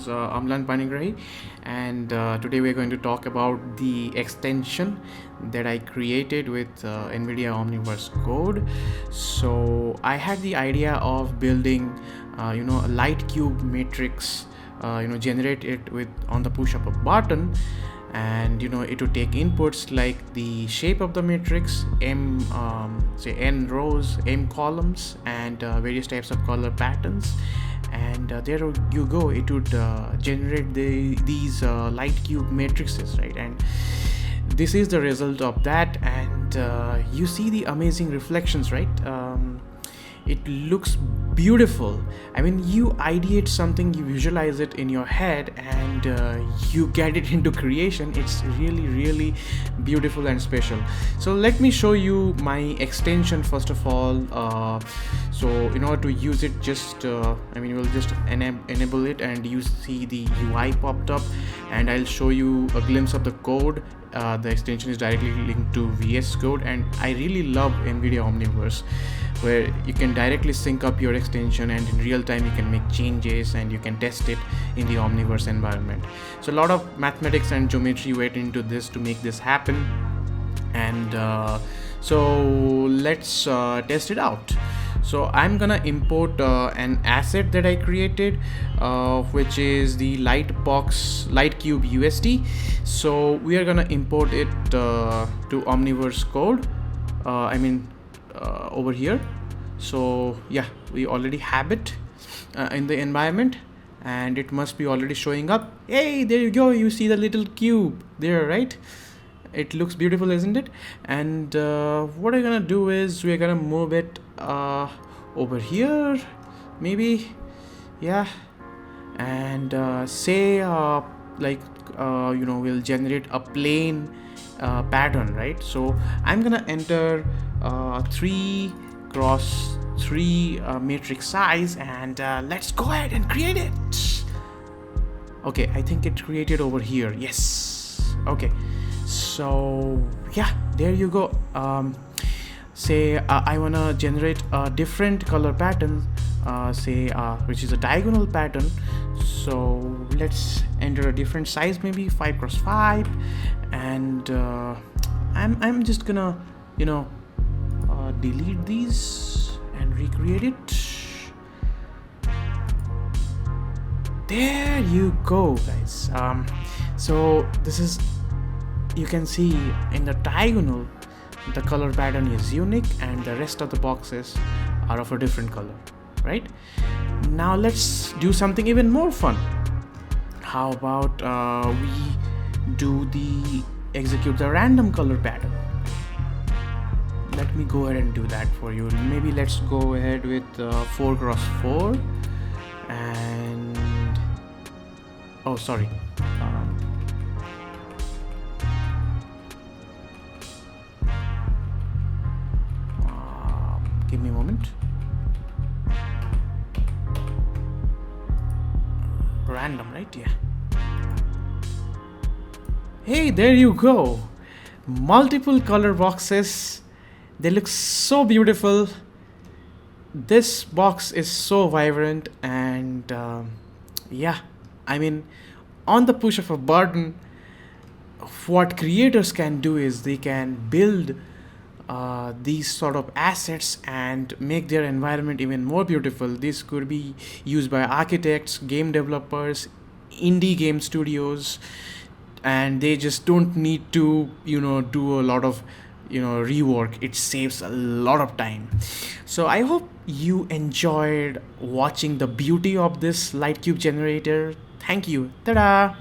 is Amlan Panigrahi, and today we're going to talk about the extension that I created with Nvidia Omniverse Code. So I had the idea of building a LightCube Matrix generate it with on the push of a button, and it would take inputs like the shape of the matrix, say n rows, m columns, and various types of color patterns, and there you go, it would generate these LightCube matrices, right? And this is the result of that, and you see the amazing reflections, right? It looks beautiful. I mean, you ideate something, you visualize it in your head, and you get it into creation. It's really beautiful and special. So let me show you my extension first of all. So in order to use it, just we'll just enable it, and you see the UI popped up, and I'll show you a glimpse of the code. The extension is directly linked to VS Code, and I really love Nvidia Omniverse, where you can directly sync up your extension, and in real time you can make changes and you can test it in the Omniverse environment. So a lot of mathematics and geometry went into this to make this happen, and so let's test it out. So I'm gonna import an asset that I created, which is the LightCube USD. So we are gonna import it to Omniverse Code. Over here. So yeah, we already have it in the environment, and it must be already showing up. Hey, there you go. You see the little cube there, right? It looks beautiful, isn't it? And what I'm gonna do is we're gonna move it over here, maybe, yeah, and say we'll generate a plane pattern, right? So I'm gonna enter 3x3 matrix size, and let's go ahead and create it. Okay, I think it created over here. Yes. Okay, so yeah, there you go. Say I wanna generate a different color pattern, which is a diagonal pattern. So let's enter a different size, maybe 5x5, and I'm just gonna delete these and recreate it. There you go, guys. So this is, you can see in the diagonal the color pattern is unique, and the rest of the boxes are of a different color, right? Now let's do something even more fun. How about we execute the random color pattern? Let me go ahead and do that for you. Maybe let's go ahead with 4x4, and oh, sorry. Give me a moment. Random, right? Yeah. Hey, there you go. Multiple color boxes. They look so beautiful. This box is so vibrant, and yeah, I mean, on the push of a button, what creators can do is they can build these sort of assets and make their environment even more beautiful. This could be used by architects, game developers, indie game studios, and they just don't need to do a lot of rework. It saves a lot of time. So I hope you enjoyed watching the beauty of this LightCube generator. Thank you. Ta-da!